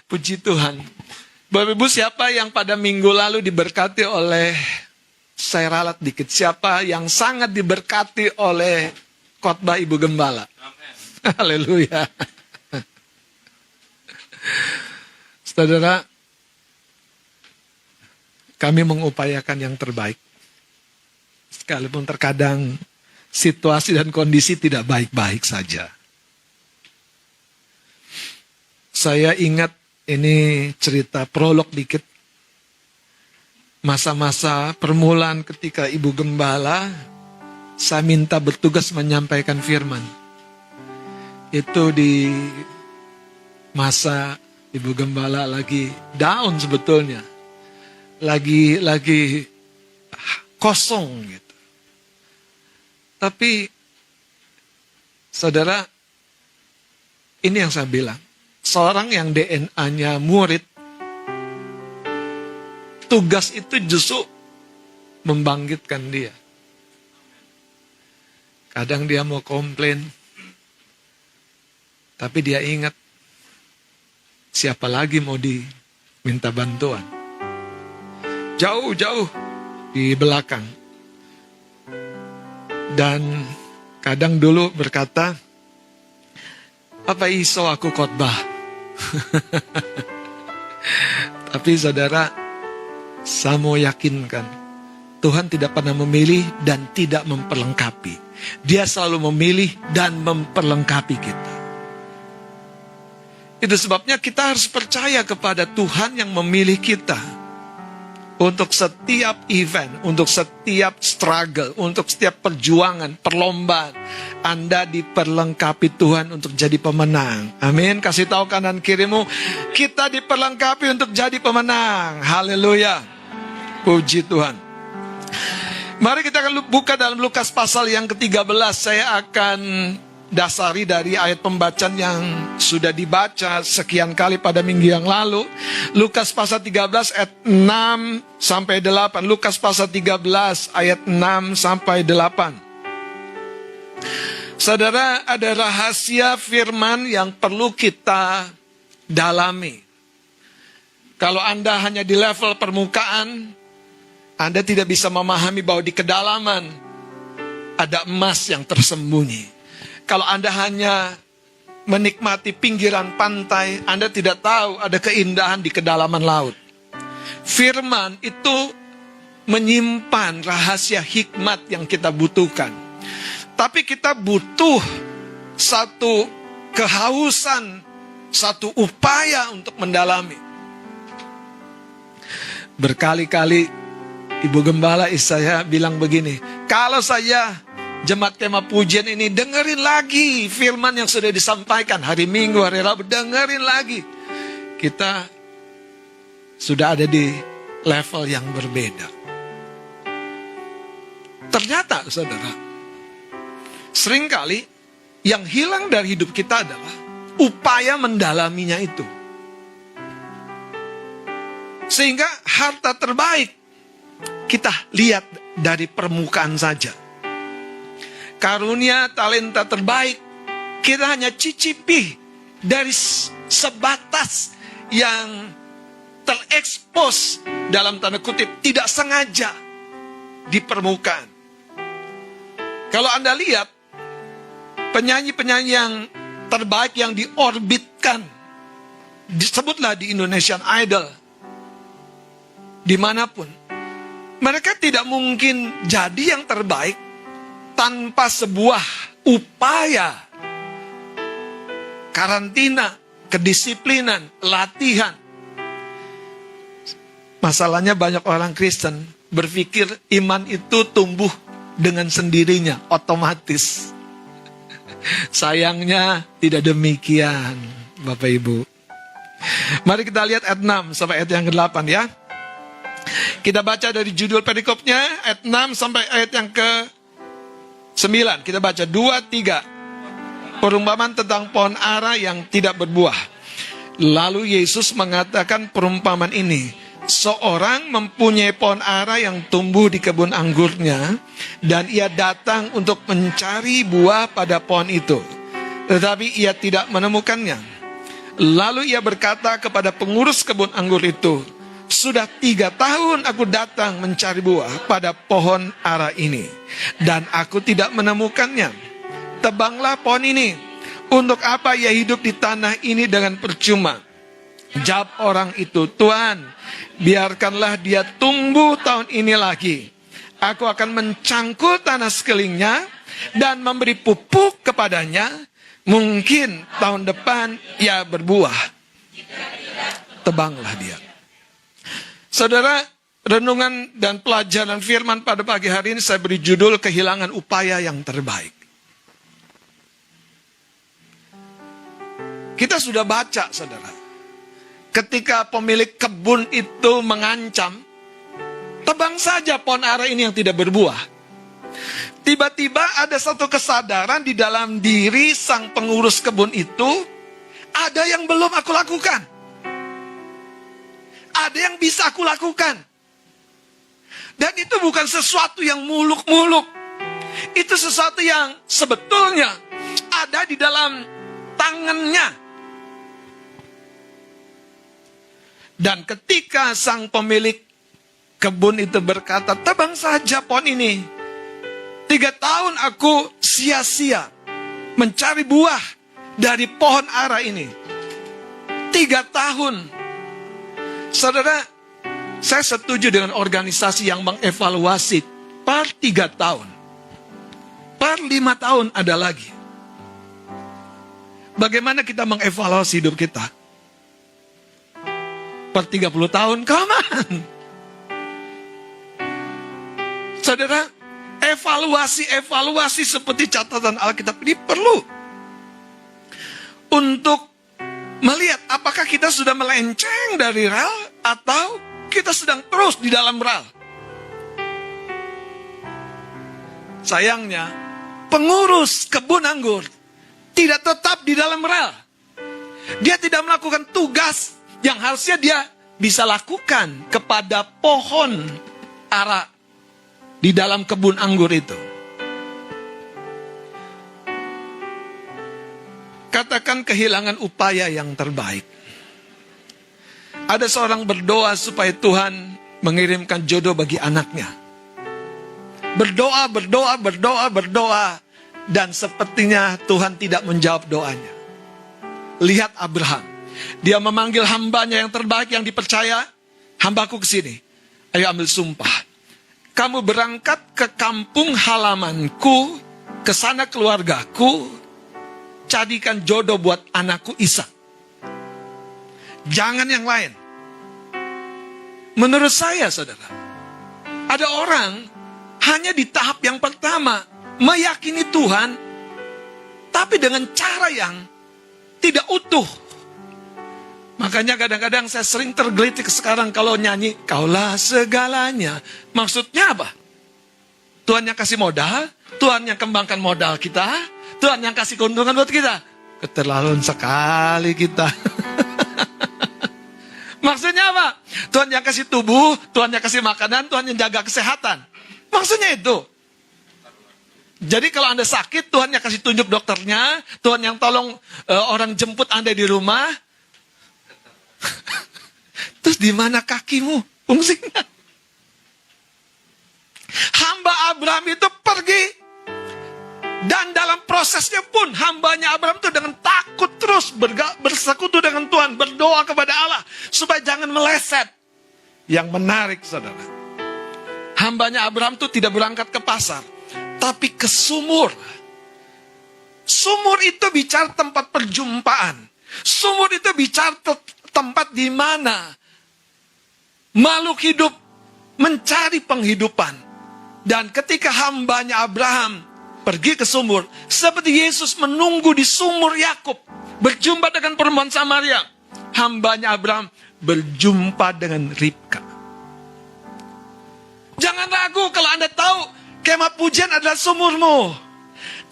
Puji Tuhan. Bapak Ibu, siapa yang pada minggu lalu diberkati oleh, saya ralat dikit, siapa yang sangat diberkati oleh khotbah Ibu Gembala? Haleluya. Saudara, kami mengupayakan yang terbaik. Sekalipun terkadang situasi dan kondisi tidak baik-baik saja. Saya ingat ini cerita prolog dikit. Masa-masa permulaan ketika Ibu Gembala, saya minta bertugas menyampaikan firman. Itu di masa Ibu Gembala lagi down sebetulnya. Lagi kosong gitu. Tapi saudara, ini yang saya bilang. Seorang yang DNA-nya murid, tugas itu justru membangkitkan dia. Kadang dia mau komplain, tapi dia ingat, siapa lagi mau diminta bantuan. Jauh-jauh di belakang. Dan kadang dulu berkata, apa iso aku khotbah? Tapi saudara, saya mau yakinkan, Tuhan tidak pernah memilih dan tidak memperlengkapi. Dia selalu memilih dan memperlengkapi kita. Itu sebabnya kita harus percaya kepada Tuhan yang memilih kita. Untuk setiap event, untuk setiap struggle, untuk setiap perjuangan, perlombaan, Anda diperlengkapi Tuhan untuk jadi pemenang. Amin. Kasih tahu kanan kirimu, kita diperlengkapi untuk jadi pemenang. Haleluya. Puji Tuhan. Mari kita akan buka dalam Lukas pasal yang ke-13. Saya akan dasari dari ayat pembacaan yang sudah dibaca sekian kali pada minggu yang lalu. Lukas pasal 13 ayat 6 sampai 8. Lukas pasal 13 ayat 6 sampai 8. Saudara, ada rahasia firman yang perlu kita dalami. Kalau Anda hanya di level permukaan, Anda tidak bisa memahami bahwa di kedalaman ada emas yang tersembunyi. Kalau Anda hanya menikmati pinggiran pantai, Anda tidak tahu ada keindahan di kedalaman laut. Firman itu menyimpan rahasia hikmat yang kita butuhkan. Tapi kita butuh satu kehausan, satu upaya untuk mendalami. Berkali-kali Ibu Gembala saya bilang begini, kalau saya Jemaat Kemah Pujian ini dengerin lagi firman yang sudah disampaikan hari Minggu, hari Rabu, dengerin lagi. Kita sudah ada di level yang berbeda. Ternyata saudara, seringkali yang hilang dari hidup kita adalah upaya mendalaminya itu. Sehingga harta terbaik kita lihat dari permukaan saja. Karunia talenta terbaik kita hanya cicipi dari sebatas yang terekspos dalam tanda kutip, tidak sengaja di permukaan. Kalau Anda lihat penyanyi-penyanyi yang terbaik yang diorbitkan, disebutlah di Indonesian Idol, dimanapun, mereka tidak mungkin jadi yang terbaik tanpa sebuah upaya, karantina, kedisiplinan, latihan. Masalahnya banyak orang Kristen berpikir iman itu tumbuh dengan sendirinya, otomatis. Sayangnya tidak demikian, Bapak Ibu. Mari kita lihat ayat 6 sampai ayat yang ke-8 ya. Kita baca dari judul perikopnya, ayat 6 sampai ayat yang ke-9. Kita baca 2, 3. Perumpamaan tentang pohon ara yang tidak berbuah. Lalu Yesus mengatakan perumpamaan ini. Seorang mempunyai pohon ara yang tumbuh di kebun anggurnya, dan ia datang untuk mencari buah pada pohon itu. Tetapi ia tidak menemukannya. Lalu ia berkata kepada pengurus kebun anggur itu, "Sudah 3 tahun aku datang mencari buah pada pohon ara ini, dan aku tidak menemukannya. Tebanglah pohon ini. Untuk apa ia hidup di tanah ini dengan percuma?" Jawab orang itu, "Tuan, biarkanlah dia tumbuh tahun ini lagi. Aku akan mencangkul tanah sekelilingnya dan memberi pupuk kepadanya. Mungkin tahun depan ia berbuah." Tebanglah dia. Saudara, renungan dan pelajaran firman pada pagi hari ini saya beri judul kehilangan upaya yang terbaik. Kita sudah baca, saudara. Ketika pemilik kebun itu mengancam, tebang saja pohon ara ini yang tidak berbuah. Tiba-tiba ada satu kesadaran di dalam diri sang pengurus kebun itu, ada yang belum aku lakukan. Ada yang bisa aku lakukan. Dan itu bukan sesuatu yang muluk-muluk. Itu sesuatu yang sebetulnya ada di dalam tangannya. Dan ketika sang pemilik kebun itu berkata, "Tebang saja pohon ini. 3 tahun aku sia-sia mencari buah dari pohon ara ini. 3 tahun. Saudara, saya setuju dengan organisasi yang mengevaluasi per 3 tahun. Per 5 tahun ada lagi. Bagaimana kita mengevaluasi hidup kita? Per 30 tahun, come on. Saudara, evaluasi seperti catatan Alkitab ini perlu untuk melihat apakah kita sudah melenceng dari rel atau kita sedang terus di dalam rel. Sayangnya, pengurus kebun anggur tidak tetap di dalam rel. Dia tidak melakukan tugas yang harusnya dia bisa lakukan kepada pohon ara di dalam kebun anggur itu. Katakan kehilangan upaya yang terbaik. Ada seorang berdoa supaya Tuhan mengirimkan jodoh bagi anaknya. Berdoa, dan sepertinya Tuhan tidak menjawab doanya. Lihat Abraham. Dia memanggil hambanya yang terbaik yang dipercaya. "Hambaku ke sini. Ayo ambil sumpah. Kamu berangkat ke kampung halamanku, ke sana keluargaku, carikan jodoh buat anakku Ishak. Jangan yang lain." Menurut saya, saudara, ada orang hanya di tahap yang pertama, meyakini Tuhan, tapi dengan cara yang tidak utuh. Makanya kadang-kadang saya sering tergelitik sekarang kalau nyanyi, "Kaulah segalanya." Maksudnya apa? Tuhan yang kasih modal, Tuhan yang kembangkan modal kita, Tuhan yang kasih keuntungan buat kita. Keterlaluan sekali kita. Maksudnya apa? Tuhan yang kasih tubuh, Tuhan yang kasih makanan, Tuhan yang jaga kesehatan. Maksudnya itu. Jadi kalau Anda sakit, Tuhan yang kasih tunjuk dokternya, Tuhan yang tolong orang jemput Anda di rumah. Terus di mana kakimu? Fungsinya. Hamba Abraham itu pergi. Dan dalam prosesnya pun hambanya Abraham itu dengan takut terus bersekutu dengan Tuhan. Berdoa kepada Allah supaya jangan meleset. Yang menarik, saudara, hambanya Abraham itu tidak berangkat ke pasar, tapi ke sumur. Sumur itu bicara tempat perjumpaan. Sumur itu bicara tempat di mana makhluk hidup mencari penghidupan. Dan ketika hambanya Abraham pergi ke sumur, seperti Yesus menunggu di sumur Yakub, berjumpa dengan perempuan Samaria, hambanya Abraham berjumpa dengan Ribka. Jangan ragu kalau Anda tahu kemah pujian adalah sumurmu.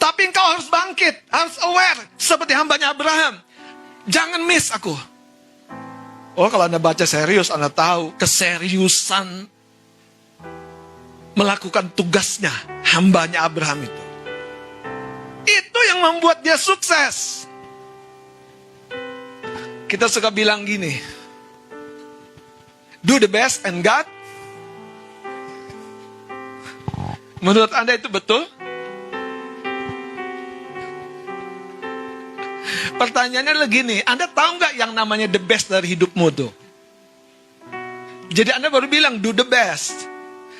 Tapi engkau harus bangkit, harus aware, seperti hambanya Abraham. Jangan miss aku. Oh, kalau Anda baca serius, Anda tahu keseriusan melakukan tugasnya hambanya Abraham itu. Itu yang membuat dia sukses. Kita suka bilang gini, do the best and God. Menurut Anda itu betul? Pertanyaannya adalah gini, Anda tahu nggak yang namanya the best dari hidupmu tuh? Jadi Anda baru bilang do the best.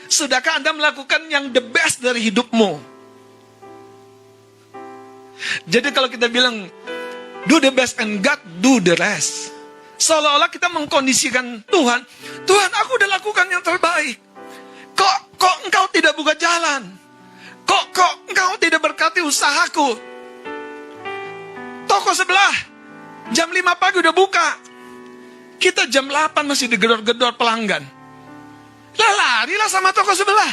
Sudahkah Anda melakukan yang the best dari hidupmu? Jadi kalau kita bilang do the best and God do the rest, seolah-olah kita mengkondisikan Tuhan, Tuhan aku udah lakukan yang terbaik. Kok engkau tidak buka jalan? Kok engkau tidak berkati usahaku? Toko sebelah jam 5 pagi udah buka. Kita jam 8 masih digedor-gedor pelanggan. Larilah sama toko sebelah.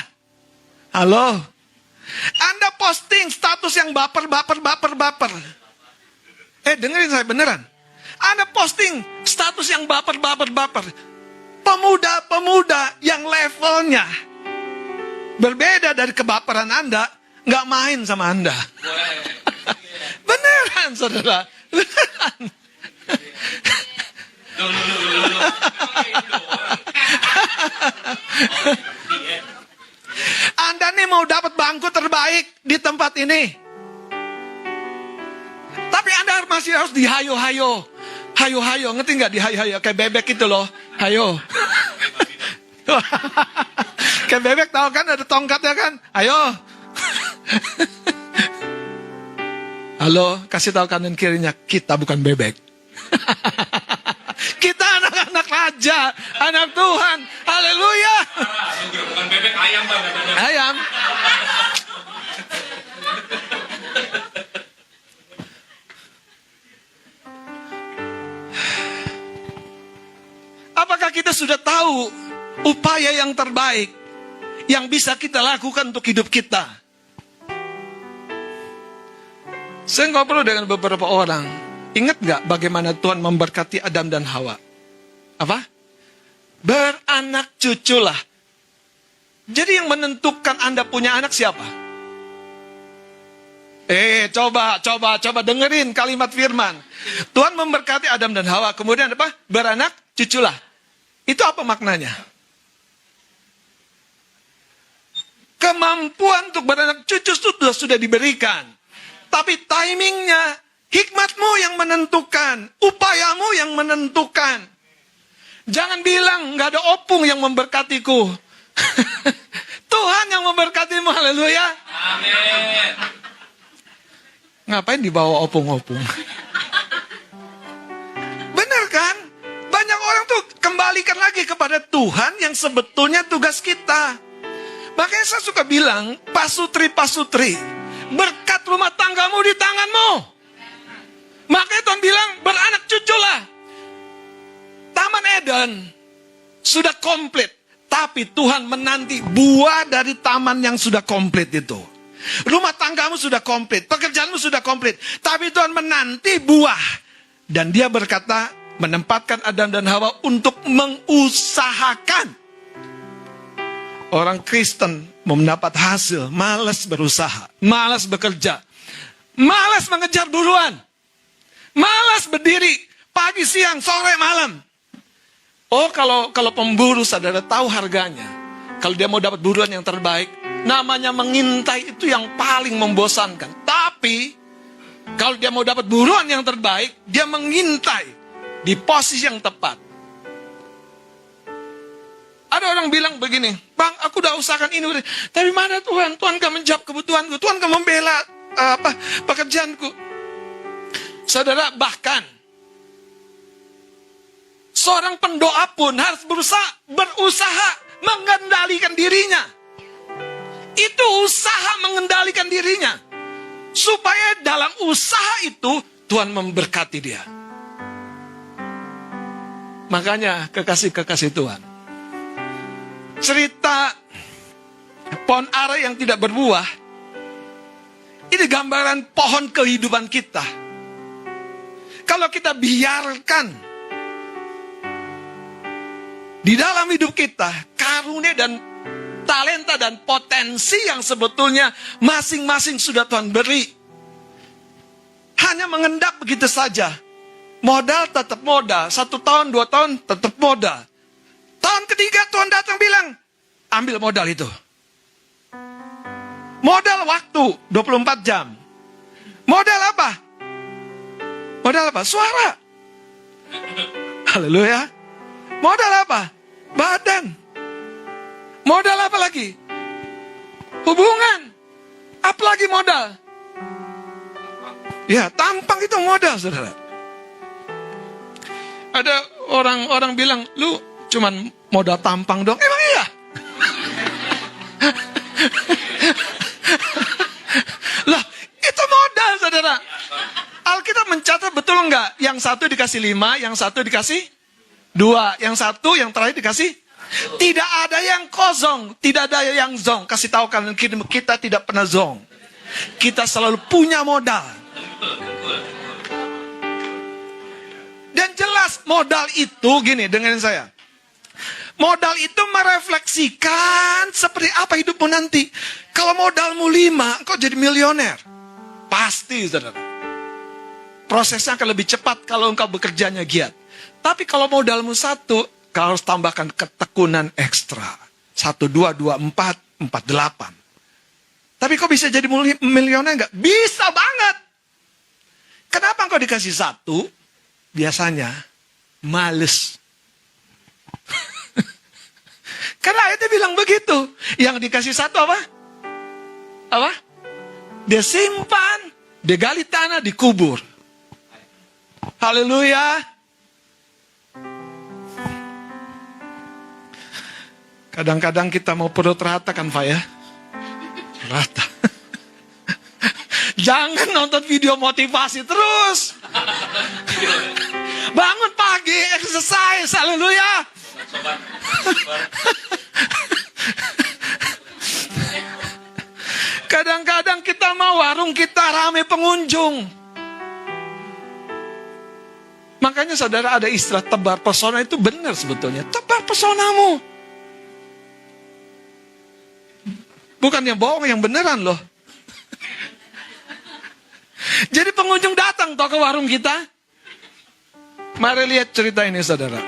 Halo. Anda posting status yang baper. Dengerin saya beneran. Anda posting status yang baper. Pemuda-pemuda yang levelnya berbeda dari kebaperan Anda, nggak main sama Anda. Beneran, saudara. Beneran. Anda nih mau dapat bangku terbaik di tempat ini, tapi Anda masih harus dihayo-hayo. Hayo-hayo, ngerti nggak dihayo-hayo? Kayak bebek itu loh, hayo. Kayak bebek tahu kan ada tongkatnya kan? Ayo. Halo, kasih tahu kanan kirinya, kita bukan bebek. Kita anak-anak raja, anak Tuhan. Haleluya. Bukan bebek, ayam Bang. Ayam. Apakah kita sudah tahu upaya yang terbaik yang bisa kita lakukan untuk hidup kita? Saya ngobrol dengan beberapa orang. Ingat gak bagaimana Tuhan memberkati Adam dan Hawa? Apa? Beranak cuculah. Jadi yang menentukan Anda punya anak siapa? Coba dengerin kalimat firman. Tuhan memberkati Adam dan Hawa. Kemudian apa? Beranak cuculah. Itu apa maknanya? Kemampuan untuk beranak cucu sudah diberikan. Tapi timingnya, hikmatmu yang menentukan, upayamu yang menentukan. Jangan bilang, nggak ada opung yang memberkatiku. Tuhan yang memberkatimu, haleluya. Amin. Ngapain dibawa opung-opung? Benar kan? Banyak orang tuh kembalikan lagi kepada Tuhan yang sebetulnya tugas kita. Makanya saya suka bilang, pasutri, berkat rumah tanggamu di tanganmu. Makanya Tuhan bilang, beranak cuculah. Taman Eden sudah komplit. Tapi Tuhan menanti buah dari taman yang sudah komplit itu. Rumah tanggamu sudah komplit. Pekerjaanmu sudah komplit. Tapi Tuhan menanti buah. Dan dia berkata, menempatkan Adam dan Hawa untuk mengusahakan. Orang Kristen mau mendapat hasil, malas berusaha, malas bekerja, malas mengejar buruan, malas berdiri pagi, siang, sore, malam. Oh, kalau pemburu saudara tahu harganya. Kalau dia mau dapat buruan yang terbaik, namanya mengintai itu yang paling membosankan. Tapi kalau dia mau dapat buruan yang terbaik, dia mengintai di posisi yang tepat. Ada orang bilang begini, Bang, aku udah usahakan ini, tapi mana Tuhan? Tuhan gak menjawab kebutuhanku, Tuhan gak membela pekerjaanku. Saudara, bahkan seorang pendoa pun harus berusaha mengendalikan dirinya. Itu usaha mengendalikan dirinya. Supaya dalam usaha itu Tuhan memberkati dia. Makanya kekasih-kekasih Tuhan, cerita pohon ara yang tidak berbuah, ini gambaran pohon kehidupan kita. Kalau kita biarkan di dalam hidup kita karunia dan talenta dan potensi yang sebetulnya masing-masing sudah Tuhan beri, hanya mengendap begitu saja, Modal tetap modal. 1 tahun, 2 tahun tetap modal. Tahun ketiga Tuhan datang bilang, ambil modal itu. Modal waktu 24 jam. Modal apa? Modal apa? Suara. Haleluya. Modal apa? Badan. Modal apa lagi? Hubungan. Apa lagi modal? Ya, tampang itu modal, saudara. Ada orang bilang, lu cuman modal tampang dong. Emang iya? Lah, itu modal, saudara. Alkitab mencatat betul enggak? Yang satu dikasih 5, yang satu dikasih 2, yang satu, yang terakhir dikasih. Tidak ada yang kosong, tidak ada yang zong. Kasih tahu kalian, kita tidak pernah zong. Kita selalu punya modal. Dan jelas modal itu, gini, dengerin saya. Modal itu merefleksikan seperti apa hidupmu nanti. Kalau modalmu 5, kau jadi milioner. Pasti, saudara. Prosesnya akan lebih cepat kalau engkau bekerjanya giat. Tapi kalau modalmu 1, kau harus tambahkan ketekunan ekstra. 1, 2, 2, 4, 4, 8. Tapi kau bisa jadi milioner enggak? Bisa banget. Kenapa engkau dikasih 1? Biasanya males. Karena ayatnya bilang begitu. Yang dikasih 1 apa? Apa? Dia simpan. Dia gali tanah, dikubur. Haleluya. Kadang-kadang kita mau perut rata kan, Pak ya? Rata. Jangan nonton video motivasi terus. Bangun pagi, exercise, haleluya. Kadang-kadang kita mau warung kita ramai pengunjung. Makanya saudara ada istilah tebar pesona itu benar sebetulnya. Tebar pesonamu. Bukan yang bohong, yang beneran loh. Jadi pengunjung datang toh ke warung kita. Mari lihat cerita ini saudara.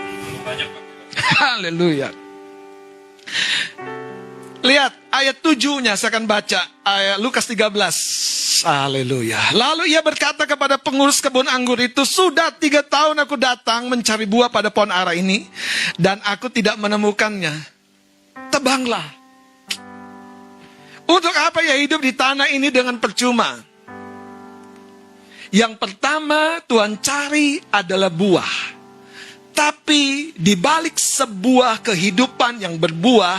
Haleluya. Lihat ayat 7-nya saya akan baca. Ayat Lukas 13. Haleluya. Lalu ia berkata kepada pengurus kebun anggur itu, sudah 3 tahun aku datang mencari buah pada pohon ara ini, dan aku tidak menemukannya. Tebanglah. Untuk apa ya hidup di tanah ini dengan percuma? Yang pertama Tuhan cari adalah buah. Tapi di balik sebuah kehidupan yang berbuah,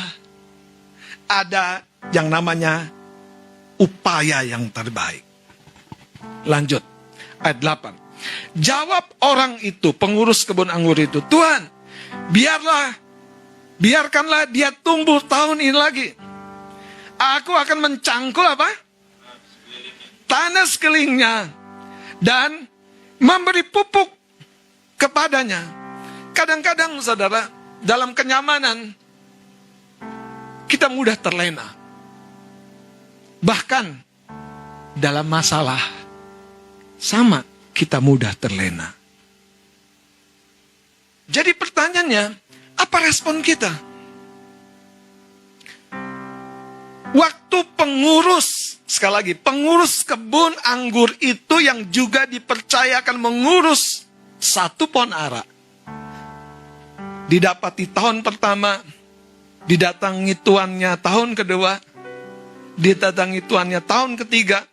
ada yang namanya upaya yang terbaik. Lanjut, ayat 8. Jawab orang itu, pengurus kebun anggur itu, Tuhan, biarkanlah dia tumbuh tahun ini lagi. Aku akan mencangkul apa? Tanah sekelilingnya dan memberi pupuk kepadanya. Kadang-kadang saudara, dalam kenyamanan kita mudah terlena. Bahkan dalam masalah sama kita mudah terlena. Jadi pertanyaannya, apa respon kita? Waktu pengurus, sekali lagi, pengurus kebun anggur itu yang juga dipercayakan mengurus 1 pohon ara. Didapati tahun pertama, didatangi tuannya tahun kedua, didatangi tuannya tahun ketiga.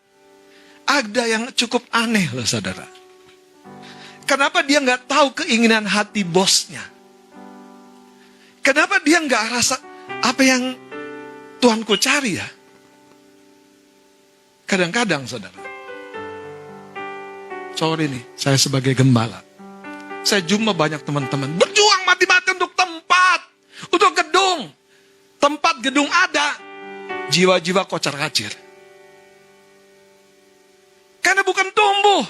Ada yang cukup aneh loh saudara. Kenapa dia nggak tahu keinginan hati bosnya? Kenapa dia nggak rasa apa yang Tuanku cari ya? Kadang-kadang saudara, sorry nih, saya sebagai gembala, saya jumpa banyak teman-teman berjuang mati-mati untuk tempat, untuk gedung. Tempat gedung ada, jiwa-jiwa kocar-kacir. Karena bukan tumbuh.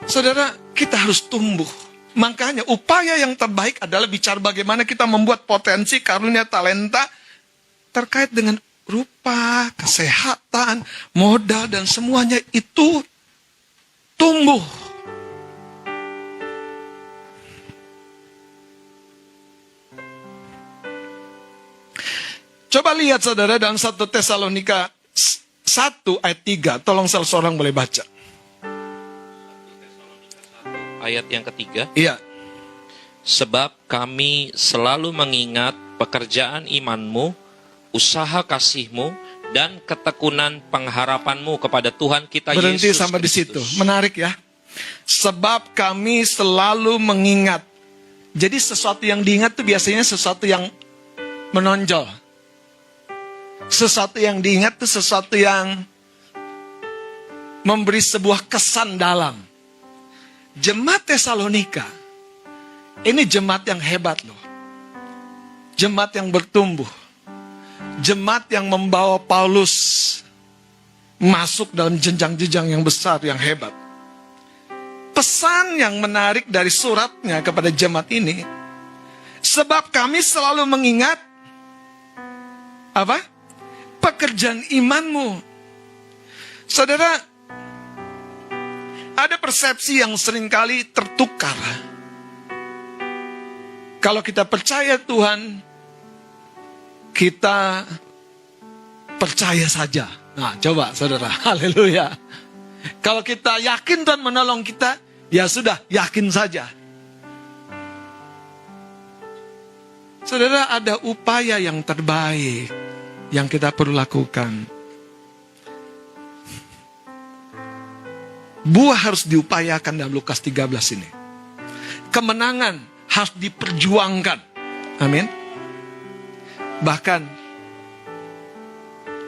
Saudara, kita harus tumbuh. Makanya upaya yang terbaik adalah bicara bagaimana kita membuat potensi, karunia, talenta terkait dengan rupa, kesehatan, modal, dan semuanya itu tumbuh. Coba lihat saudara dalam 1 Tesalonika 1 ayat 3. Tolong salah seorang boleh baca. Ayat yang ketiga. Iya. Sebab kami selalu mengingat pekerjaan imanmu, usaha kasihmu, dan ketekunan pengharapanmu kepada Tuhan kita Berhenti Yesus sampai di situ. Kristus. Menarik ya. Sebab kami selalu mengingat. Jadi sesuatu yang diingat itu biasanya sesuatu yang menonjol. Sesuatu yang diingat itu sesuatu yang memberi sebuah kesan dalam. Jemaat Tesalonika, ini jemaat yang hebat loh. Jemaat yang bertumbuh. Jemaat yang membawa Paulus masuk dalam jenjang-jenjang yang besar, yang hebat. Pesan yang menarik dari suratnya kepada jemaat ini, sebab kami selalu mengingat apa? Pekerjaan imanmu. Saudara, ada persepsi yang seringkali tertukar. Kalau kita percaya Tuhan, kita percaya saja. Nah, coba saudara, haleluya. Kalau kita yakin Tuhan menolong kita, ya sudah, yakin saja. Saudara, ada upaya yang terbaik yang kita perlu lakukan. Buah harus diupayakan dalam Lukas 13 ini. Kemenangan harus diperjuangkan. Amin. Bahkan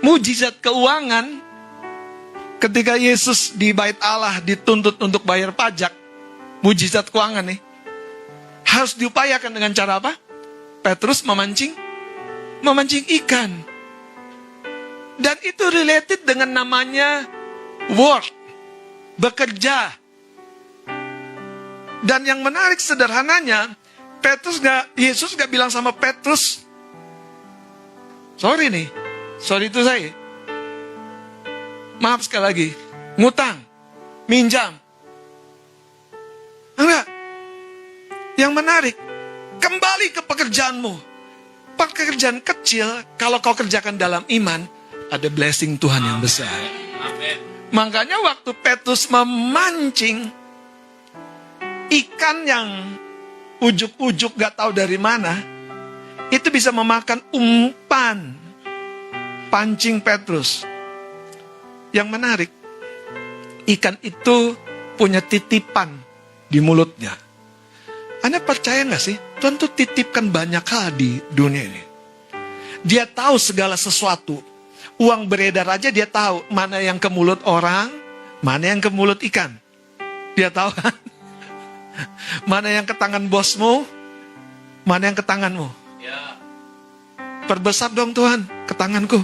mujizat keuangan ketika Yesus di Bait Allah dituntut untuk bayar pajak, mujizat keuangan nih harus diupayakan dengan cara apa? Petrus memancing ikan. Dan itu related dengan namanya work, bekerja. Dan yang menarik sederhananya, Yesus gak bilang sama Petrus, sorry itu saya. Maaf sekali lagi, ngutang, minjam. Enggak. Yang menarik, kembali ke pekerjaanmu. Pekerjaan kecil, kalau kau kerjakan dalam iman, ada blessing Tuhan yang besar. Amin. Makanya waktu Petrus memancing ikan yang ujuk-ujuk gak tahu dari mana, itu bisa memakan umpan pancing Petrus. Yang menarik, ikan itu punya titipan di mulutnya. Anda percaya gak sih? Tuhan tuh titipkan banyak hal di dunia ini. Dia tahu segala sesuatu. Uang beredar aja dia tahu mana yang ke mulut orang, mana yang ke mulut ikan. Dia tahu kan? Mana yang ke tangan bosmu, mana yang ke tanganmu. Ya. Perbesar dong Tuhan ke tanganku.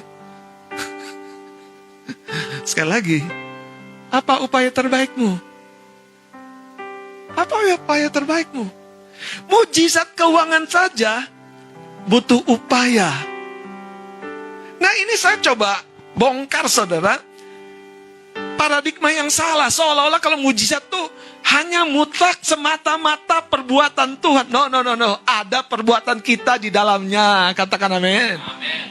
Sekali lagi, apa upaya terbaikmu? Apa upaya terbaikmu? Mujizat keuangan saja butuh upaya. Nah, ini saya coba bongkar saudara. Paradigma yang salah. Seolah-olah kalau mujizat tuh hanya mutlak semata-mata perbuatan Tuhan. No. Ada perbuatan kita di dalamnya. Katakan amin. Amin.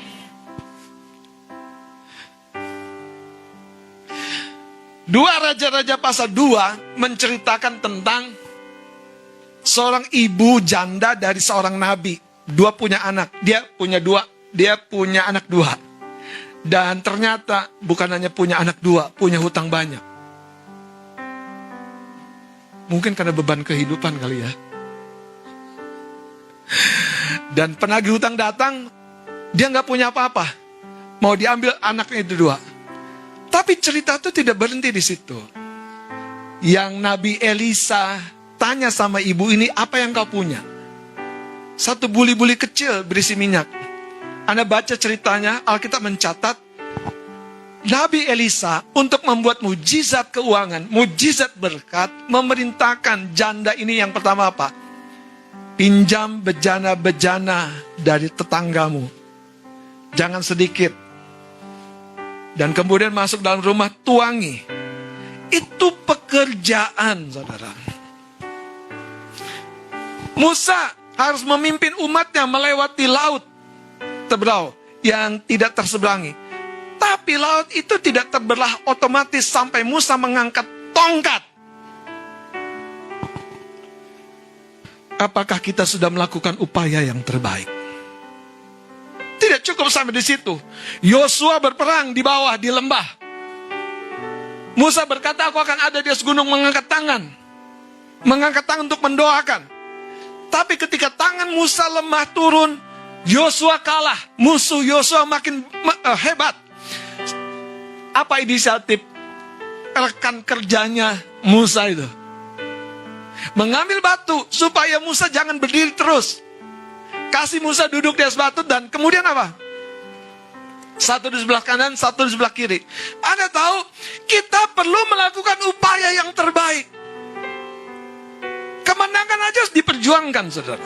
Dua Raja-Raja pasal 2 menceritakan tentang seorang ibu janda dari seorang nabi. Dua punya anak. Dia punya anak dua. Dan ternyata bukan hanya punya anak dua, punya hutang banyak. Mungkin karena beban kehidupan kali ya. Dan penagih hutang datang, dia nggak punya apa-apa. Mau diambil anaknya itu dua. Tapi cerita itu tidak berhenti di situ. Yang Nabi Elisa tanya sama ibu ini, apa yang kau punya? Satu buli-buli kecil berisi minyak. Anda baca ceritanya, Alkitab mencatat, Nabi Elisa untuk membuat mujizat keuangan, mujizat berkat, memerintahkan janda ini yang pertama apa? Pinjam bejana-bejana dari tetanggamu. Jangan sedikit. Dan kemudian masuk dalam rumah, tuangi. Itu pekerjaan, saudara. Musa harus memimpin umatnya melewati laut terbelah yang tidak terseberangi. Tapi laut itu tidak terbelah otomatis sampai Musa mengangkat tongkat. Apakah kita sudah melakukan upaya yang terbaik? Tidak cukup sampai di situ. Yosua berperang di bawah, di lembah. Musa berkata, aku akan ada di atas gunung mengangkat tangan. Mengangkat tangan untuk mendoakan. Tapi ketika tangan Musa lemah turun, Yosua kalah. Musuh Yosua makin hebat. Apa inisiatif rekan kerjanya Musa itu? Mengambil batu supaya Musa jangan berdiri terus. Kasih Musa duduk di atas batu dan kemudian apa? Satu di sebelah kanan, satu di sebelah kiri. Anda tahu, kita perlu melakukan upaya yang terbaik. Kemenangan aja harus diperjuangkan, saudara.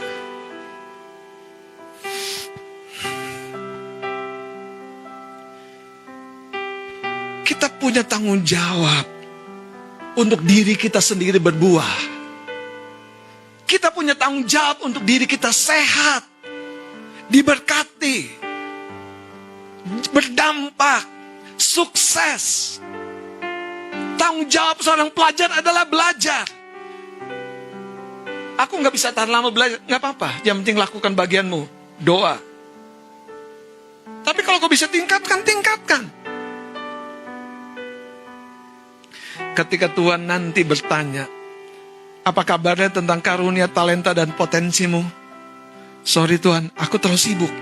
Kita punya tanggung jawab untuk diri kita sendiri berbuah. Kita punya tanggung jawab untuk diri kita sehat, diberkati, berdampak, sukses. Tanggung jawab seorang pelajar adalah belajar. Aku nggak bisa tahan lama belajar, nggak apa-apa. Yang penting lakukan bagianmu, doa. Tapi kalau kau bisa tingkatkan, tingkatkan. Ketika Tuhan nanti bertanya, apa kabarnya tentang karunia, talenta, dan potensimu? Sorry Tuhan, aku terlalu sibuk.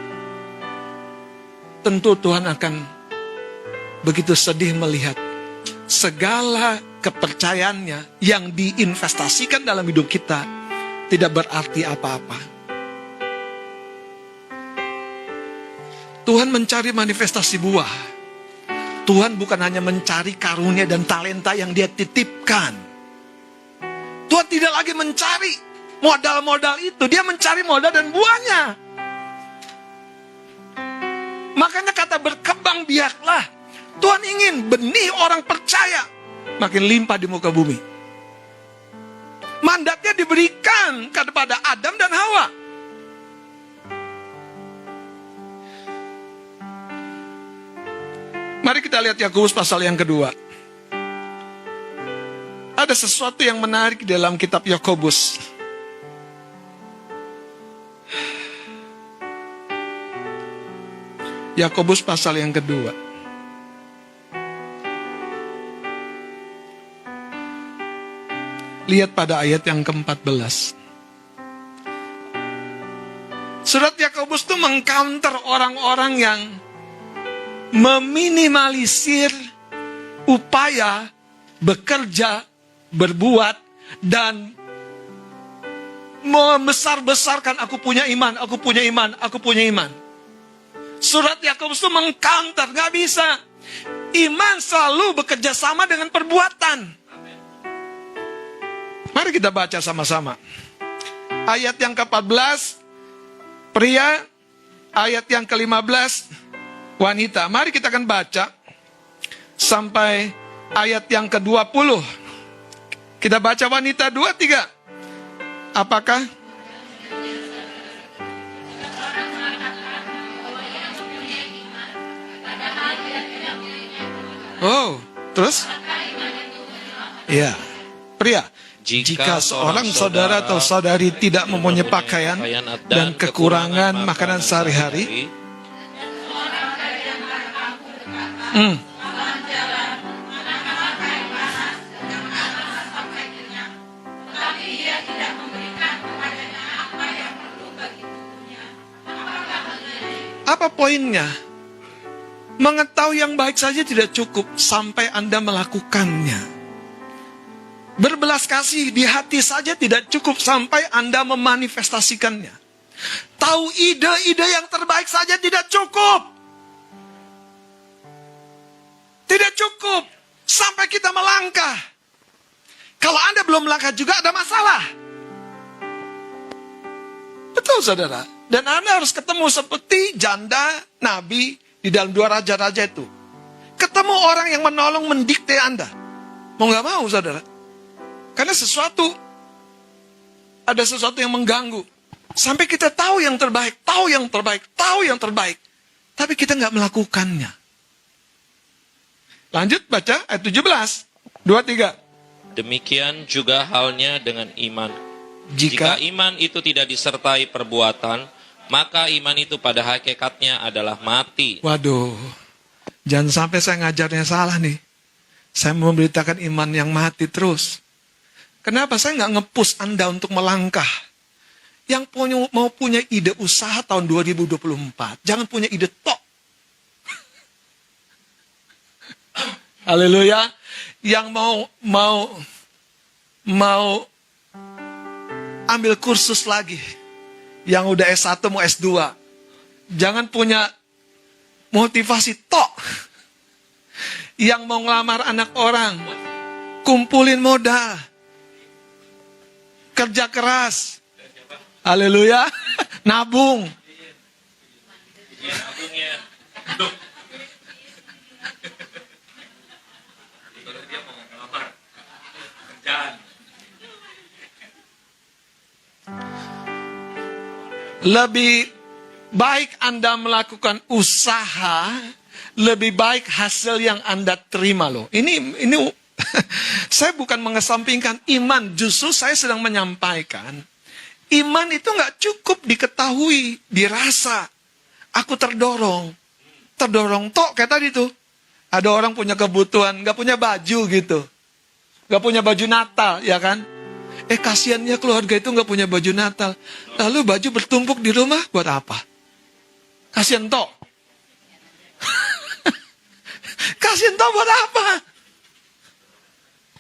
Tentu Tuhan akan begitu sedih melihat segala kepercayaannya yang diinvestasikan dalam hidup kita tidak berarti apa-apa. Tuhan mencari manifestasi buah. Tuhan bukan hanya mencari karunia dan talenta yang dia titipkan. Tuhan tidak lagi mencari modal-modal itu. Dia mencari modal dan buahnya. Makanya kata berkembang biaklah. Tuhan ingin benih orang percaya makin limpah di muka bumi. Mandatnya diberikan kepada Adam dan Hawa. Mari kita lihat Yakobus pasal yang kedua. Ada sesuatu yang menarik di dalam kitab Yakobus. Yakobus pasal yang kedua. Lihat pada ayat yang ke-14. Surat Yakobus itu mengcounter orang-orang yang meminimalisir upaya bekerja, berbuat, dan membesar-besarkan aku punya iman, aku punya iman, aku punya iman. Surat Yakobus itu mengcounter, gak bisa. Iman selalu bekerja sama dengan perbuatan. Mari kita baca sama-sama. Ayat yang ke-14, pria. Ayat yang ke-15, wanita. Mari kita akan baca sampai ayat yang ke-20. Kita baca wanita 2, 3. Apakah? Oh, terus? Ya, pria. Jika seorang saudara atau saudari tidak mempunyai pakaian dan kekurangan makanan sehari-hari, apa poinnya? Mengetahui yang baik saja tidak cukup sampai Anda melakukannya. Berbelas kasih di hati saja tidak cukup sampai Anda memanifestasikannya. Tahu ide-ide yang terbaik saja tidak cukup. Tidak cukup sampai kita melangkah. Kalau Anda belum melangkah juga ada masalah. Betul saudara. Dan Anda harus ketemu seperti janda Nabi di dalam 2 raja-raja itu. Ketemu orang yang menolong mendikte Anda. Mau nggak mau, saudara. Karena ada sesuatu yang mengganggu. Sampai kita tahu yang terbaik, tahu yang terbaik, tahu yang terbaik. Tapi kita nggak melakukannya. Lanjut baca ayat 17. 2-3. Demikian juga halnya dengan iman. Jika Jika iman itu tidak disertai perbuatan, maka iman itu pada hakikatnya adalah mati. waduh, jangan sampai saya ngajarnya salah nih. Saya memberitakan iman yang mati terus. Kenapa saya nggak nge-push Anda untuk melangkah? Yang mau punya ide usaha tahun 2024, jangan punya ide tok. Haleluya. Yang mau ambil kursus lagi, yang udah S1 mau S2, jangan punya motivasi tok. Yang mau ngelamar anak orang, kumpulin modal, kerja keras, haleluya, nabung. Lebih baik Anda melakukan usaha, lebih baik hasil yang Anda terima loh. Ini saya bukan mengesampingkan iman, justru saya sedang menyampaikan iman itu nggak cukup diketahui, dirasa. Aku terdorong tok kayak tadi tuh. Ada orang punya kebutuhan, nggak punya baju gitu, nggak punya baju Natal, ya kan? Kasiannya keluarga itu nggak punya baju Natal. Lalu baju bertumpuk di rumah buat apa? Kasian tok. Kasian tok buat apa?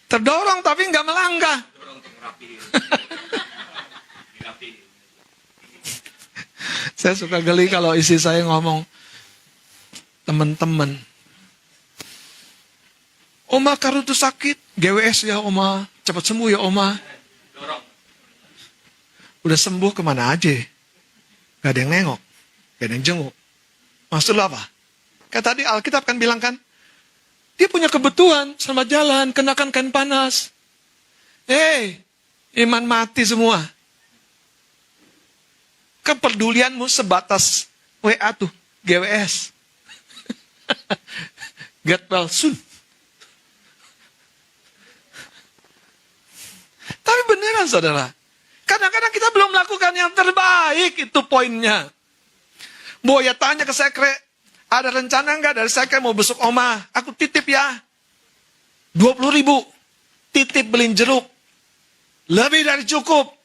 Terdorong tapi nggak melangkah. Saya suka geli kalau isi saya ngomong, teman-teman, Oma Karutu sakit, GWS ya Oma, cepat sembuh ya Oma. Udah sembuh kemana aja? Gak ada yang nengok, gak ada yang jenguk. Maksud lo apa? Kayak tadi Alkitab kan bilang kan, dia punya kebutuhan, selamat jalan, kenakan kain panas. Iman mati semua. Kepedulianmu sebatas WA tuh, GWS. Get well soon. Tapi beneran saudara, kadang-kadang kita belum melakukan yang terbaik, itu poinnya. Boya tanya ke sekre, ada rencana nggak dari sekre mau besok Oma? Aku titip ya, 20.000, titip beliin jeruk, lebih dari cukup.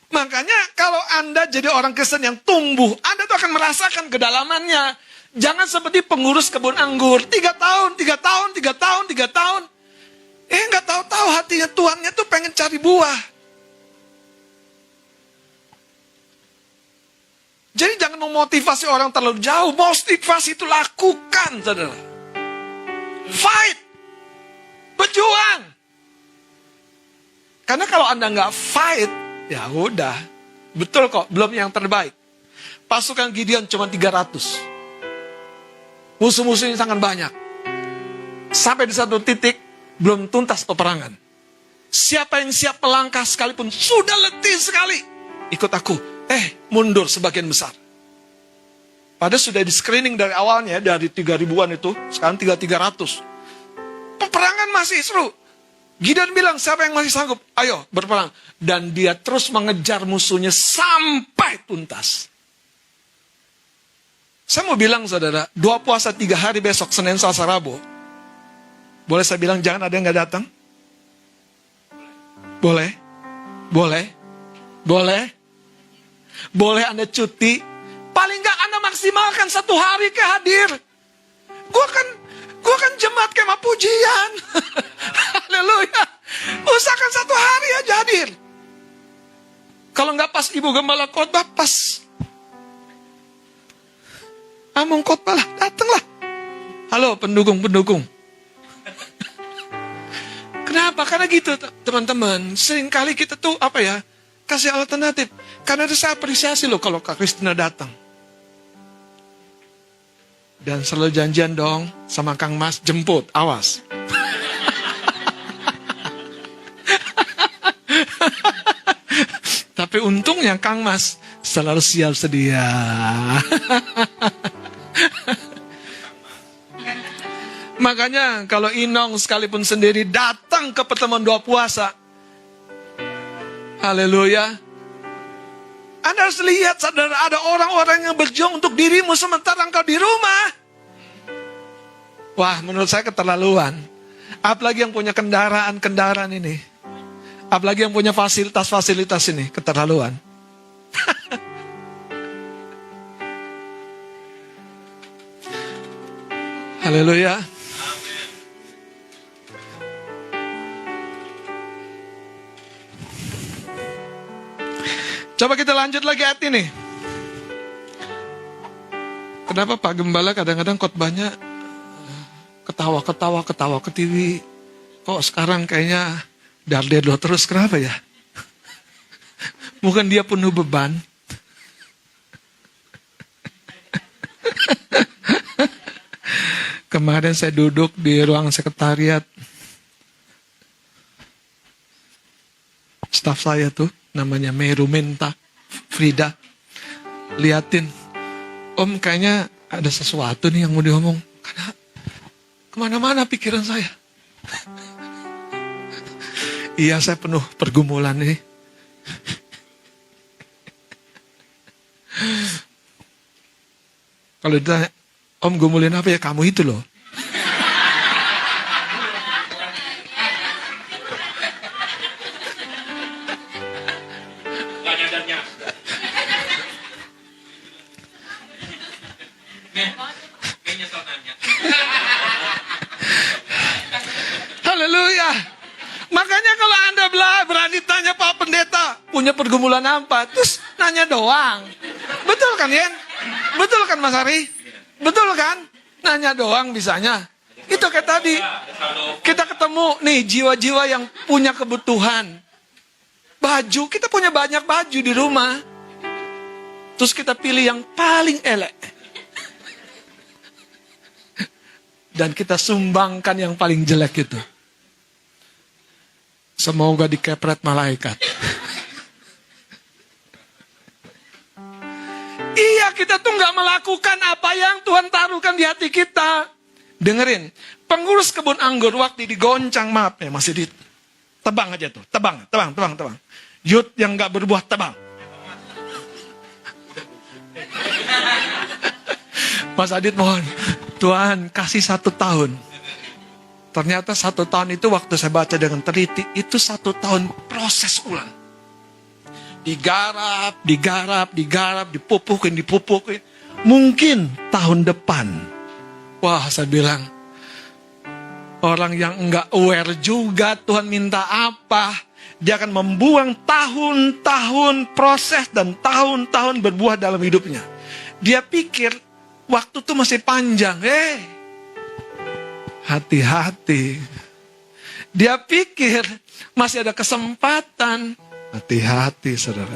Makanya kalau Anda jadi orang Kristen yang tumbuh, Anda tuh akan merasakan kedalamannya. Jangan seperti pengurus kebun anggur, 3 tahun, 3 tahun, 3 tahun, 3 tahun. Nggak tahu-tahu hatinya Tuhannya tuh pengen cari buah. Jadi jangan memotivasi orang terlalu jauh. Motivasi itu lakukan, saudara. Fight. Berjuang. Karena kalau Anda nggak fight, ya udah. Betul kok, belum yang terbaik. Pasukan Gideon cuma 300. Musuh-musuh ini sangat banyak. Sampai di satu titik, belum tuntas peperangan. Siapa yang siap melangkah sekalipun sudah letih sekali. Ikut aku. Mundur sebagian besar. Padahal sudah di screening dari awalnya, dari 3.000-an itu, sekarang 300. Peperangan masih seru. Gideon bilang, siapa yang masih sanggup? Ayo berperang. Dan dia terus mengejar musuhnya sampai tuntas. Saya mau bilang saudara, 2 puasa 3 hari besok, Senin, Selasa, Rabu. Boleh saya bilang jangan ada yang gak datang? Boleh? Boleh? Boleh? Boleh Anda cuti? Paling gak Anda maksimalkan 1 hari ke hadir. Gua kan jemaat kemah pujian. Haleluya. Usahakan 1 hari aja hadir. Kalau gak pas ibu gembala khotbah, pas Among khotbah lah, datanglah. Halo pendukung-pendukung. Kenapa? Karena gitu teman-teman. Seringkali kita tuh kasih alternatif. Karena itu saya apresiasi loh kalau Kak Kristina datang. Dan selalu janjian dong sama Kang Mas, jemput, awas. Tapi untungnya Kang Mas selalu siap sedia. Makanya kalau Inong sekalipun sendiri datang ke pertemuan doa puasa, haleluya, Anda harus lihat, saudara, ada orang-orang yang berjuang untuk dirimu sementara engkau di rumah. Wah, menurut saya keterlaluan. Apalagi yang punya kendaraan ini. Apalagi yang punya fasilitas ini, keterlaluan. Haleluya. Coba kita lanjut lagi ayat ini. Kenapa Pak Gembala kadang-kadang khotbahnya ketawa ke TV? Kok sekarang kayaknya dardelo terus, kenapa ya? Bukan dia penuh beban? Kemarin saya duduk di ruang sekretariat. Staf saya tuh, namanya Meru Menta, Frida. Liatin, Om kayaknya ada sesuatu nih yang mau diomong. Karena kemana-mana pikiran saya. Iya, saya penuh pergumulan nih. Kalau ditanya, Om gumulin apa ya? Kamu itu loh. Gak nyadarnya. Kayaknya nyesel nanya. Haleluya. Makanya kalau Anda berani tanya Pak Pendeta, punya pergumulan apa? Terus nanya doang. Betul kan, Yen? Betul kan, Mas Ari? Betul kan? Nanya doang bisanya. Itu kayak tadi. Kita ketemu nih jiwa-jiwa yang punya kebutuhan. Baju, kita punya banyak baju di rumah. Terus kita pilih yang paling elek. Dan kita sumbangkan yang paling jelek itu. Semoga dikepret malaikat. Iya, kita tuh nggak melakukan apa yang Tuhan taruhkan di hati kita. Dengerin, pengurus kebun anggur waktu digoncang, maaf ya, masih ditebang aja tuh. Tebang. Yud yang nggak berbuah, tebang. Mas Adit mohon, Tuhan kasih 1 tahun. Ternyata 1 tahun itu waktu saya baca dengan teliti, itu 1 tahun proses ulang. Digarap, dipupukin. Mungkin tahun depan. Wah, saya bilang, orang yang enggak aware juga Tuhan minta apa. Dia akan membuang tahun-tahun proses dan tahun-tahun berbuah dalam hidupnya. Dia pikir waktu itu masih panjang. Hati-hati. Dia pikir masih ada kesempatan. Hati-hati, saudara.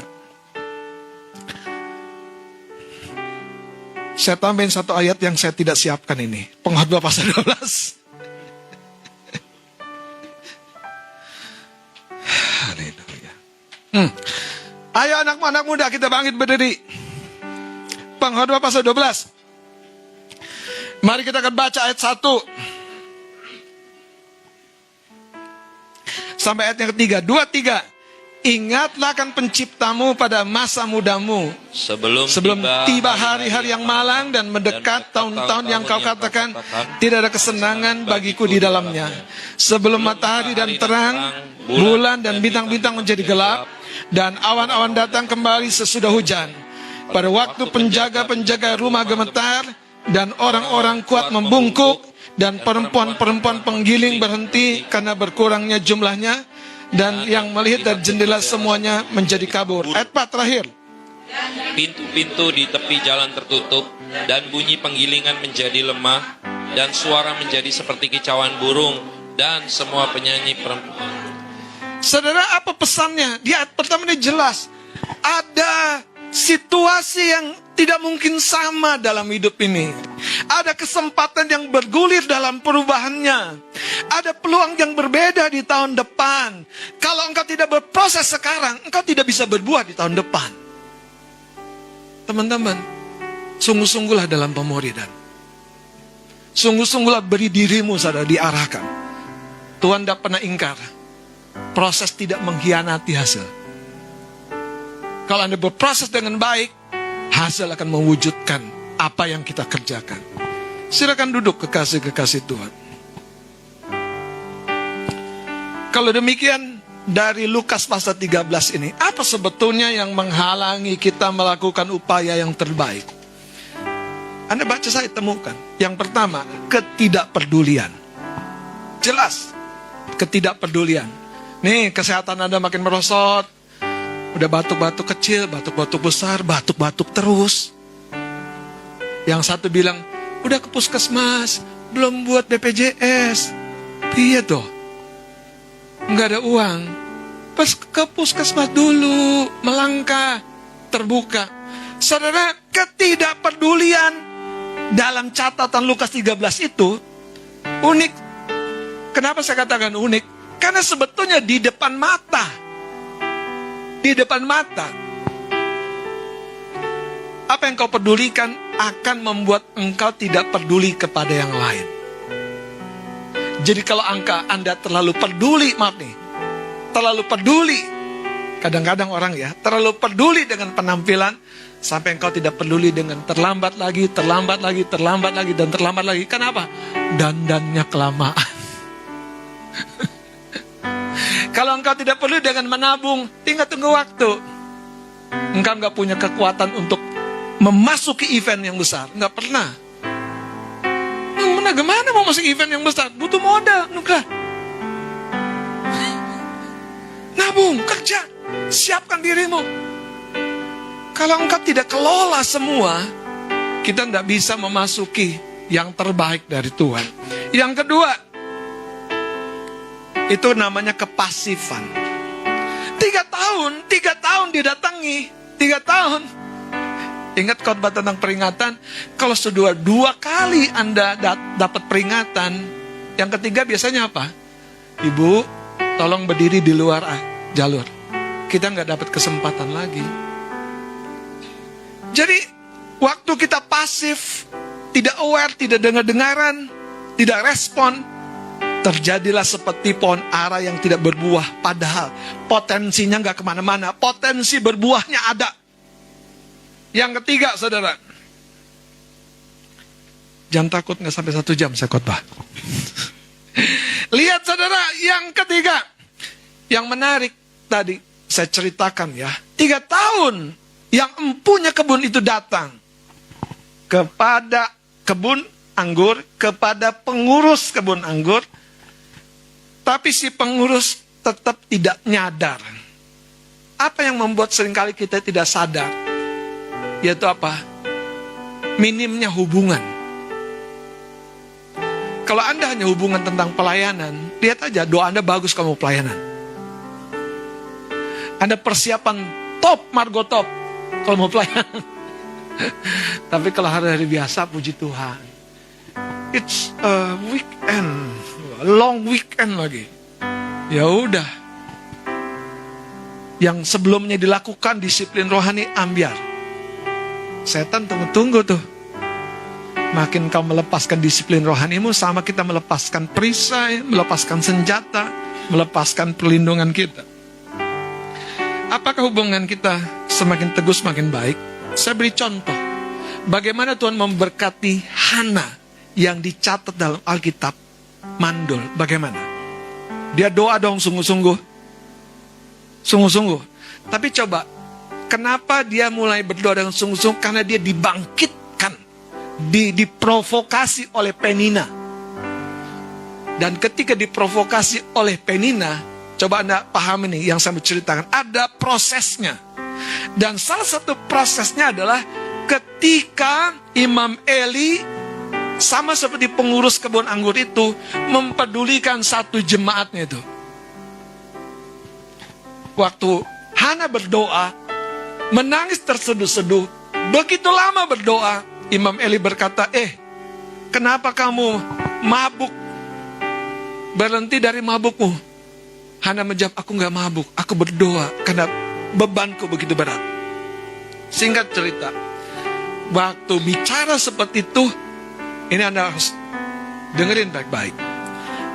Saya tambahin 1 ayat yang saya tidak siapkan ini. Pengkhotbah pasal 12. Haleluya. Ayo anak muda, kita bangkit berdiri. Pengkhotbah pasal 12. Mari kita akan baca ayat 1. Sampai ayat yang ketiga. 2, 3. Ingatlah akan penciptamu pada masa mudamu. Sebelum tiba hari-hari yang malang dan mendekat tahun-tahun yang kau katakan, tidak ada kesenangan bagiku di dalamnya. Sebelum matahari dan terang, bulan dan bintang-bintang menjadi gelap, dan awan-awan datang kembali sesudah hujan. Pada waktu penjaga-penjaga rumah gemetar, dan orang-orang kuat membungkuk, dan perempuan-perempuan penggiling berhenti karena berkurangnya jumlahnya, dan yang melihat dari jendela semuanya menjadi kabur. Ayat 4 terakhir. Pintu-pintu di tepi jalan tertutup, dan bunyi penggilingan menjadi lemah, dan suara menjadi seperti kicauan burung, dan semua penyanyi perempuan. Saudara, apa pesannya? Di ayat pertama ini jelas. Ada situasi yang tidak mungkin sama dalam hidup ini. Ada kesempatan yang bergulir dalam perubahannya. Ada peluang yang berbeda di tahun depan. Kalau engkau tidak berproses sekarang, engkau tidak bisa berbuah di tahun depan. Teman-teman, sungguh-sungguhlah dalam pemuridan. Sungguh-sungguhlah beri dirimu saudara diarahkan. Tuhan tidak pernah ingkar. Proses tidak mengkhianati hasil. Kalau Anda berproses dengan baik, hasil akan mewujudkan apa yang kita kerjakan. Silakan duduk kekasih-kekasih Tuhan. Kalau demikian, dari Lukas pasal 13 ini, apa sebetulnya yang menghalangi kita melakukan upaya yang terbaik? Anda baca, saya temukan. Yang pertama, ketidakpedulian. Jelas, ketidakpedulian. Nih, kesehatan Anda makin merosot. Udah batuk-batuk kecil, batuk-batuk besar, batuk-batuk terus. Yang satu bilang, udah ke puskesmas, belum buat BPJS. Iya toh, nggak ada uang. Pas ke puskesmas dulu, melangkah, terbuka. Saudara, ketidakpedulian dalam catatan Lukas 13 itu unik. Kenapa saya katakan unik? Karena sebetulnya di depan mata. Di depan mata. Apa yang kau pedulikan akan membuat engkau tidak peduli kepada yang lain. Jadi kalau Anda terlalu peduli, maaf nih, terlalu peduli. Kadang-kadang orang ya, terlalu peduli dengan penampilan, sampai engkau tidak peduli dengan terlambat lagi, dan terlambat lagi. Kenapa? Dandannya kelamaan. Kalau engkau tidak perlu dengan menabung, tinggal tunggu waktu. Engkau nggak punya kekuatan untuk memasuki event yang besar. Nggak pernah. Gimana mau masuk event yang besar? Butuh modal, nugrah. Nabung, kerja, siapkan dirimu. Kalau engkau tidak kelola semua, kita tidak bisa memasuki yang terbaik dari Tuhan. Yang kedua, itu namanya kepasifan. 3 tahun didatangi, 3 tahun. Ingat khotbah tentang peringatan, kalau sudah 2 kali Anda dapat peringatan, yang ketiga biasanya apa? Ibu, tolong berdiri di luar jalur. Kita nggak dapat kesempatan lagi. Jadi, waktu kita pasif, tidak aware, tidak dengar-dengaran, tidak respon, terjadilah seperti pohon ara yang tidak berbuah. Padahal potensinya nggak kemana-mana. Potensi berbuahnya ada. Yang ketiga, saudara. Jangan takut, nggak sampai 1 jam saya khotbah. Lihat saudara, yang ketiga. Yang menarik tadi saya ceritakan ya. 3 tahun yang empunya kebun itu datang kepada kebun anggur, kepada pengurus kebun anggur. Tapi si pengurus tetap tidak nyadar. Apa yang membuat seringkali kita tidak sadar? Yaitu apa? Minimnya hubungan. Kalau Anda hanya hubungan tentang pelayanan, lihat aja doa Anda bagus kalau mau pelayanan. Anda persiapan top, Margo top kalau mau pelayanan. Tapi kalau hari-hari biasa, puji Tuhan, it's a weekend, long weekend lagi. Ya udah. Yang sebelumnya dilakukan disiplin rohani ambiar. Setan tunggu-tunggu tuh. Makin kau melepaskan disiplin rohanimu, sama kita melepaskan perisai, melepaskan senjata, melepaskan perlindungan kita. Apakah hubungan kita semakin teguh, semakin baik? Saya beri contoh. Bagaimana Tuhan memberkati Hana yang dicatat dalam Alkitab. Mandul, bagaimana? Dia doa dong sungguh-sungguh. Sungguh-sungguh. Tapi coba, kenapa dia mulai berdoa dengan sungguh-sungguh? Karena dia dibangkitkan, diprovokasi oleh Penina. Dan ketika diprovokasi oleh Penina, coba Anda pahami nih yang saya menceritakan, ada prosesnya. Dan salah satu prosesnya adalah ketika Imam Eli sama seperti pengurus kebun anggur itu mempedulikan satu jemaatnya itu. Waktu Hana berdoa, menangis terseduh-seduh. Begitu lama berdoa, Imam Eli berkata, kenapa kamu mabuk? Berhenti dari mabukmu. Hana menjawab, aku gak mabuk, aku berdoa karena bebanku begitu berat. Singkat cerita, waktu bicara seperti itu, ini Anda harus dengerin baik-baik.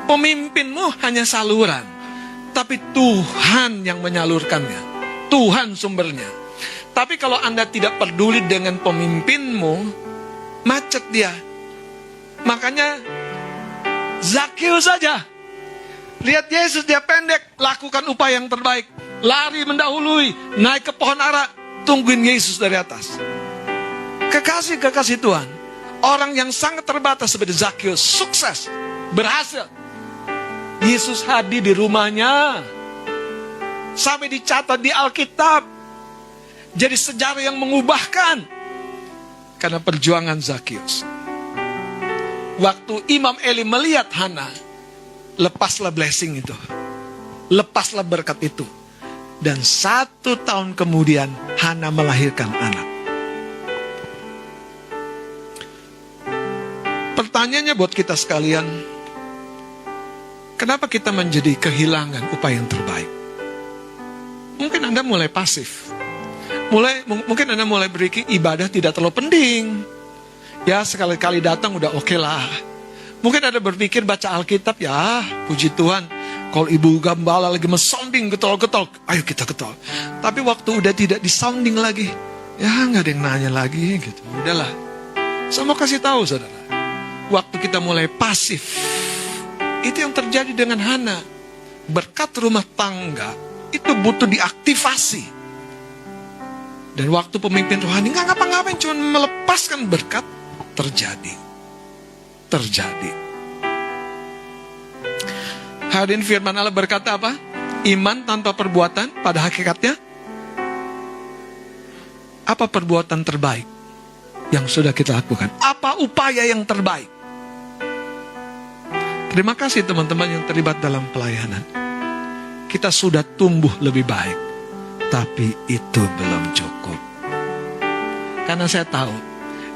Pemimpinmu hanya saluran, tapi Tuhan yang menyalurkannya. Tuhan sumbernya. Tapi kalau Anda tidak peduli dengan pemimpinmu, macet dia. Makanya Zakius saja. Lihat Yesus, dia pendek, lakukan upaya yang terbaik. Lari mendahului, naik ke pohon ara, tungguin Yesus dari atas. Kekasih-kekasih Tuhan, orang yang sangat terbatas seperti Zakius, sukses, berhasil. Yesus hadir di rumahnya. Sampai dicatat di Alkitab. Jadi sejarah yang mengubahkan. Karena perjuangan Zakius. Waktu Imam Eli melihat Hana, lepaslah blessing itu. Lepaslah berkat itu. Dan 1 tahun kemudian Hana melahirkan anak. Pertanyaannya buat kita sekalian, kenapa kita menjadi kehilangan upaya yang terbaik? Mungkin Anda mulai pasif. Mungkin Anda mulai berpikir ibadah tidak terlalu penting. Ya sekali-kali datang udah oke lah. Mungkin Anda berpikir baca Alkitab, ya puji Tuhan. Kalau ibu gembala lagi mensounding getol-getol, ayo kita getol. Tapi waktu udah tidak disounding lagi, ya nggak ada yang nanya lagi gitu. Udahlah. Saya mau kasih tahu saudara, waktu kita mulai pasif, itu yang terjadi dengan Hana. Berkat rumah tangga itu butuh diaktifasi. Dan waktu pemimpin rohani nggak ngapa-ngapain, cuma melepaskan berkat, terjadi. Hadirin, firman Allah berkata apa? Iman tanpa perbuatan pada hakikatnya apa perbuatan terbaik yang sudah kita lakukan? Apa upaya yang terbaik? Terima kasih teman-teman yang terlibat dalam pelayanan. Kita sudah tumbuh lebih baik, tapi itu belum cukup. Karena saya tahu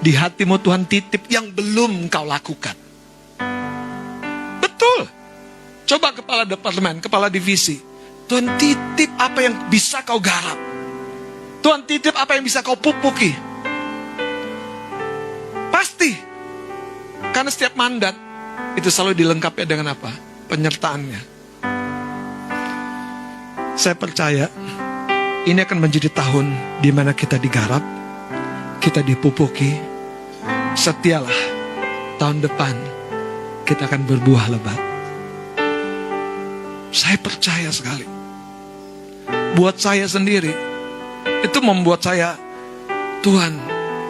di hatimu Tuhan titip yang belum kau lakukan. Betul. Coba kepala departemen, kepala divisi. Tuhan titip apa yang bisa kau garap. Tuhan titip apa yang bisa kau pupuki. Pasti. Karena setiap mandat itu selalu dilengkapi dengan apa? Penyertaannya. Saya percaya ini akan menjadi tahun di mana kita digarap, kita dipupuki. Setialah tahun depan kita akan berbuah lebat. Saya percaya sekali. Buat saya sendiri, itu membuat saya, Tuhan,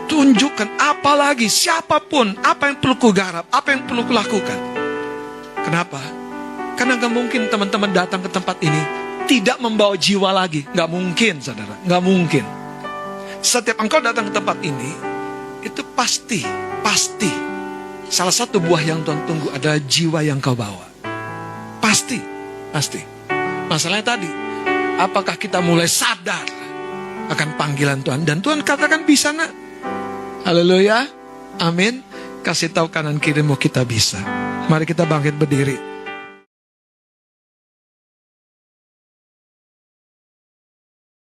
tunjukkan apa lagi, siapapun, apa yang perlu ku garap, apa yang perlu ku lakukan. Kenapa? Karena gak mungkin teman-teman datang ke tempat ini tidak membawa jiwa lagi. Gak mungkin, saudara. Gak mungkin. Setiap engkau datang ke tempat ini, itu pasti salah satu buah yang Tuhan tunggu adalah jiwa yang kau bawa. Pasti. Masalahnya tadi, apakah kita mulai sadar akan panggilan Tuhan? Dan Tuhan katakan bisa, nak. Haleluya. Amin. Kasih tahu kanan kirimu kita bisa. Mari kita bangkit berdiri.